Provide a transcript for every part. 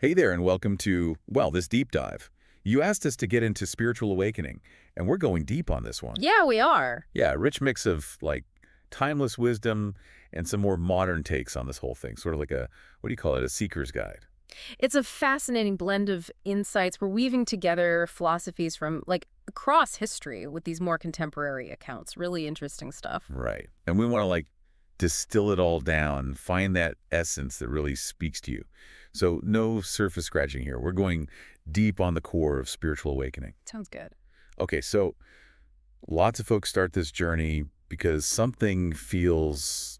Hey there, and welcome to, well, this deep dive. You asked us to get into spiritual awakening, and we're going deep on this one. Yeah, we are. Yeah, a rich mix of, timeless wisdom and some more modern takes on this whole thing. Sort of like a, what do you call it, a seeker's guide. It's a fascinating blend of insights. We're weaving together philosophies from, across history with these more contemporary accounts. Really interesting stuff. Right. And we want to, distill it all down, find that essence that really speaks to you. So no surface scratching here. We're going deep on the core of spiritual awakening. Sounds good. Okay, so lots of folks start this journey because something feels,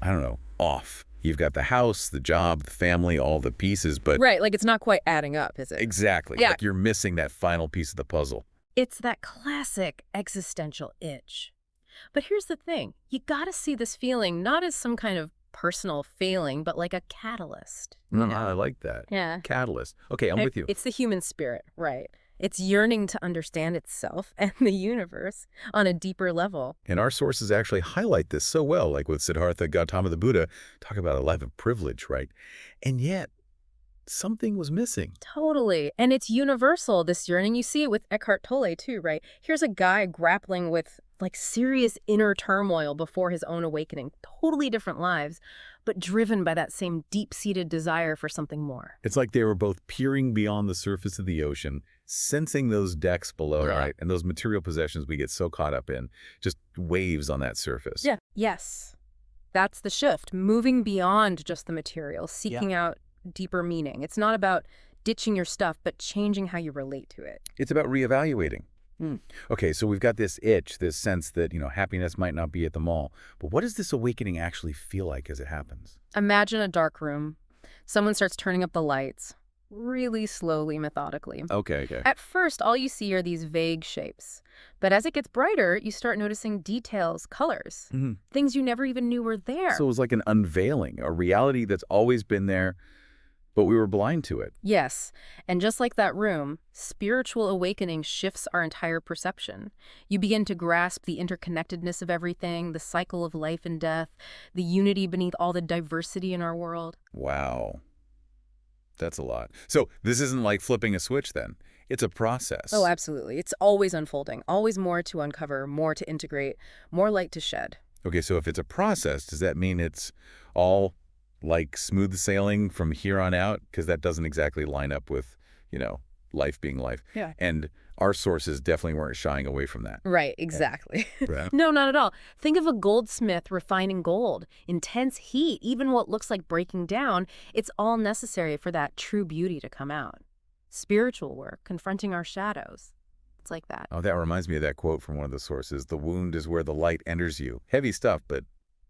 I don't know, off. You've got the house, the job, the family, all the pieces, but Right, it's not quite adding up, is it? exactly, Yeah. like you're missing that final piece of the puzzle. It's that classic existential itch. But here's the thing. You gotta see this feeling not as some kind of personal failing, but like a catalyst. No, no, I like that. Yeah. Catalyst. Okay, I'm with you. It's the human spirit, right? It's yearning to understand itself and the universe on a deeper level. And our sources actually highlight this so well, like with Siddhartha Gautama the Buddha, talk about a life of privilege, right? And yet, something was missing. Totally. And it's universal, this yearning. You see it with Eckhart Tolle, too, right? Here's a guy grappling with, serious inner turmoil before his own awakening. Totally different lives, but driven by that same deep-seated desire for something more. It's like they were both peering beyond the surface of the ocean, sensing those decks below, Yeah. right? And those material possessions we get so caught up in, just waves on that surface. Yeah. Yes. That's the shift, moving beyond just the material, seeking out deeper meaning. It's not about ditching your stuff, but changing how you relate to it. It's about reevaluating. Hmm. Okay, so we've got this itch, this sense that, happiness might not be at the mall. But what does this awakening actually feel like as it happens? Imagine a dark room. Someone starts turning up the lights, really slowly, methodically. Okay. At first, all you see are these vague shapes. But as it gets brighter, you start noticing details, colors, Mhm. things you never even knew were there. So it was like an unveiling, a reality that's always been there, but we were blind to it. Yes, and just like that room, spiritual awakening shifts our entire perception. You begin to grasp the interconnectedness of everything, the cycle of life and death, the unity beneath all the diversity in our world. Wow. That's a lot. So this isn't like flipping a switch then. It's a process. Oh, absolutely. It's always unfolding, always more to uncover, more to integrate, more light to shed. Okay, so if it's a process, does that mean it's all like smooth sailing from here on out? Because that doesn't exactly line up with, life being life. Yeah. And our sources definitely weren't shying away from that. Right, exactly. Right. No, not at all. Think of a goldsmith refining gold. Intense heat, even what looks like breaking down, it's all necessary for that true beauty to come out. Spiritual work, confronting our shadows. It's like that. Oh, that reminds me of that quote from one of the sources. The wound is where the light enters you. Heavy stuff, but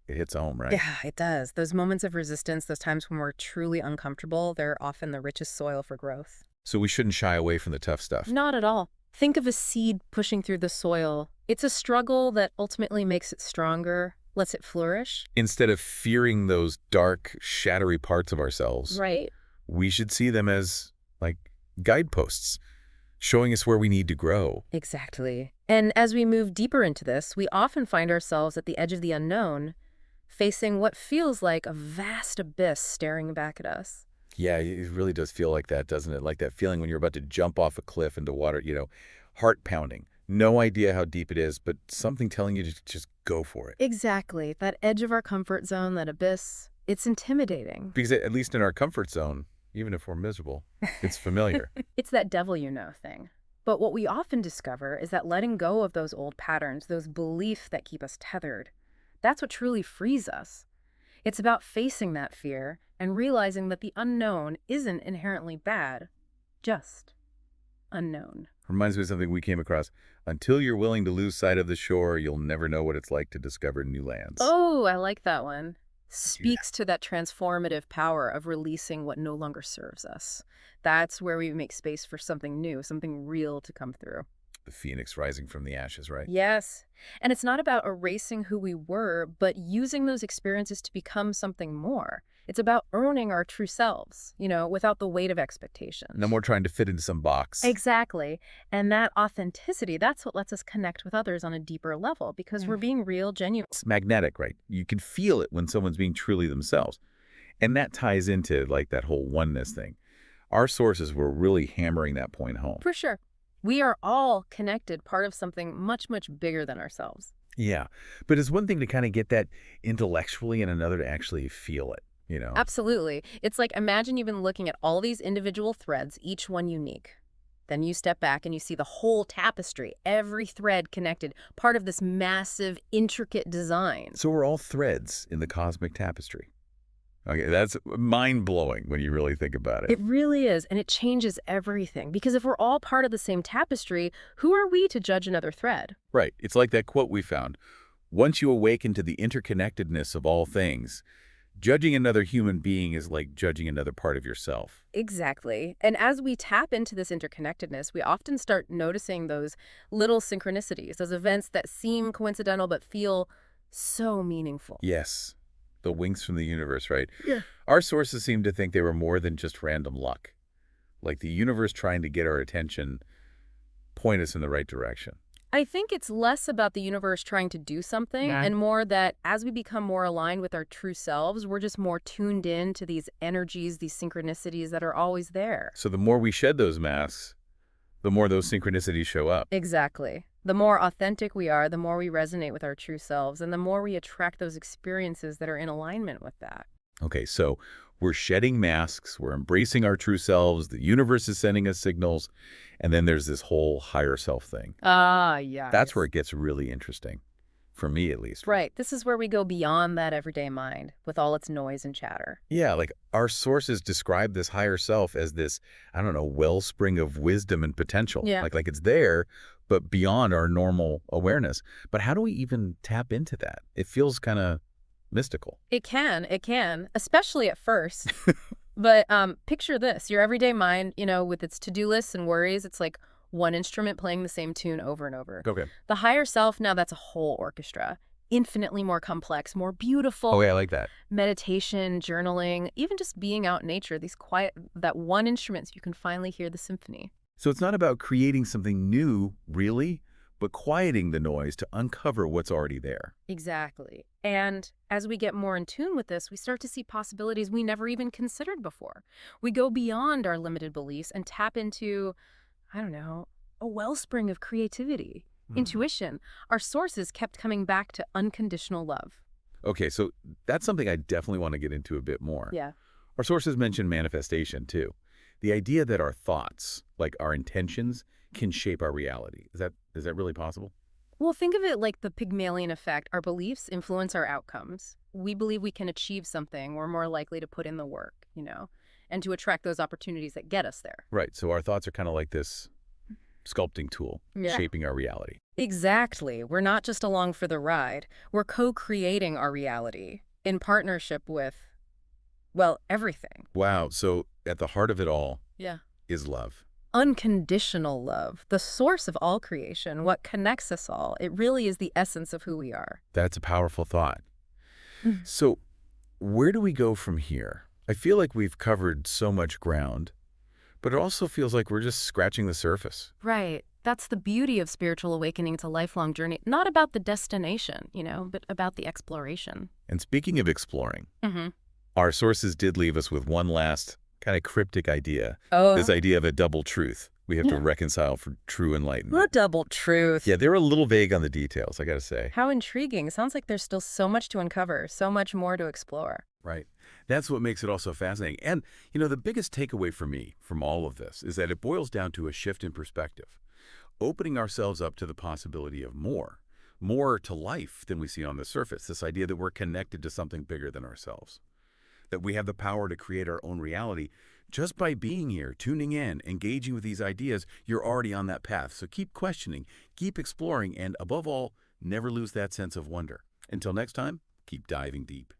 it hits home, right? Yeah, it does. Those moments of resistance, those times when we're truly uncomfortable, they're often the richest soil for growth. So we shouldn't shy away from the tough stuff. Not at all. Think of a seed pushing through the soil. It's a struggle that ultimately makes it stronger, lets it flourish. Instead of fearing those dark, shadowy parts of ourselves, Right. we should see them as, guideposts, showing us where we need to grow. Exactly. And as we move deeper into this, we often find ourselves at the edge of the unknown, facing what feels like a vast abyss staring back at us. Yeah, it really does feel like that, doesn't it? Like that feeling when you're about to jump off a cliff into water, heart pounding. No idea how deep it is, but something telling you to just go for it. Exactly. That edge of our comfort zone, that abyss, it's intimidating. Because at least in our comfort zone, even if we're miserable, it's familiar. It's that devil you know thing. But what we often discover is that letting go of those old patterns, those beliefs that keep us tethered, that's what truly frees us. It's about facing that fear and realizing that the unknown isn't inherently bad, just unknown. Reminds me of something we came across. Until you're willing to lose sight of the shore, you'll never know what it's like to discover new lands. Oh, I like that one. Speaks to that transformative power of releasing what no longer serves us. That's where we make space for something new, something real to come through. The phoenix rising from the ashes, right? Yes. And it's not about erasing who we were, but using those experiences to become something more. It's about owning our true selves, without the weight of expectations. No more trying to fit into some box. Exactly. And that authenticity, that's what lets us connect with others on a deeper level because we're being real, genuine. It's magnetic, right? You can feel it when someone's being truly themselves. And that ties into that whole oneness thing. Our sources were really hammering that point home. For sure. We are all connected, part of something much, much bigger than ourselves. Yeah. But it's one thing to kind of get that intellectually and another to actually feel it, you know? Absolutely. It's like imagine you've been looking at all these individual threads, each one unique. Then you step back and you see the whole tapestry, every thread connected, part of this massive, intricate design. So we're all threads in the cosmic tapestry. Okay, that's mind-blowing when you really think about it. It really is, and it changes everything. Because if we're all part of the same tapestry, who are we to judge another thread? Right. It's like that quote we found. Once you awaken to the interconnectedness of all things, judging another human being is like judging another part of yourself. Exactly. And as we tap into this interconnectedness, we often start noticing those little synchronicities, those events that seem coincidental but feel so meaningful. Yes. The winks from the universe, right? Yeah. Our sources seem to think they were more than just random luck. Like the universe trying to get our attention, point us in the right direction. I think it's less about the universe trying to do something Yeah. and more that as we become more aligned with our true selves, we're just more tuned in to these energies, these synchronicities that are always there. So the more we shed those masks, the more those synchronicities show up. Exactly. The more authentic we are, the more we resonate with our true selves, and the more we attract those experiences that are in alignment with that. Okay, so we're shedding masks, we're embracing our true selves, the universe is sending us signals, and then there's this whole higher self thing. Ah, yeah. That's where it gets really interesting, for me at least. Right. This is where we go beyond that everyday mind with all its noise and chatter. Yeah, like our sources describe this higher self as this, I don't know, wellspring of wisdom and potential. Yeah. Like it's there, but beyond our normal awareness. But how do we even tap into that? It feels kind of mystical. It can, especially at first. But picture this, your everyday mind, with its to-do lists and worries, it's like one instrument playing the same tune over and over. Okay. The higher self, now that's a whole orchestra, infinitely more complex, more beautiful. Oh, yeah, I like that. Meditation, journaling, even just being out in nature, that one instrument so you can finally hear the symphony. So it's not about creating something new, really, but quieting the noise to uncover what's already there. Exactly. And as we get more in tune with this, we start to see possibilities we never even considered before. We go beyond our limited beliefs and tap into, I don't know, a wellspring of creativity, intuition. Our sources kept coming back to unconditional love. Okay, so that's something I definitely want to get into a bit more. Yeah. Our sources mention manifestation, too. The idea that our thoughts, like our intentions, can shape our reality. Is that really possible? Well, think of it like the Pygmalion effect. Our beliefs influence our outcomes. We believe we can achieve something. We're more likely to put in the work, and to attract those opportunities that get us there. Right, so our thoughts are kind of like this sculpting tool, Yeah. shaping our reality. Exactly. We're not just along for the ride. We're co-creating our reality in partnership with, well, everything. Wow, so at the heart of it all Yeah. is love. Unconditional love, the source of all creation, what connects us all. It really is the essence of who we are. That's a powerful thought. Mm. So where do we go from here? I feel like we've covered so much ground, but it also feels like we're just scratching the surface. Right. That's the beauty of spiritual awakening. It's a lifelong journey, not about the destination, but about the exploration. And speaking of exploring, Mm-hmm. our sources did leave us with one last kind of cryptic idea. Oh, This idea of a double truth we have to reconcile for true enlightenment. what double truth. Yeah, they're a little vague on the details, I gotta say. How intriguing. Sounds like there's still so much to uncover, so much more to explore. Right. That's what makes it all so fascinating. And, the biggest takeaway for me from all of this is that it boils down to a shift in perspective, opening ourselves up to the possibility of more to life than we see on the surface, this idea that we're connected to something bigger than ourselves, that we have the power to create our own reality. Just by being here, tuning in, engaging with these ideas, you're already on that path. So keep questioning, keep exploring, and above all, never lose that sense of wonder. Until next time, keep diving deep.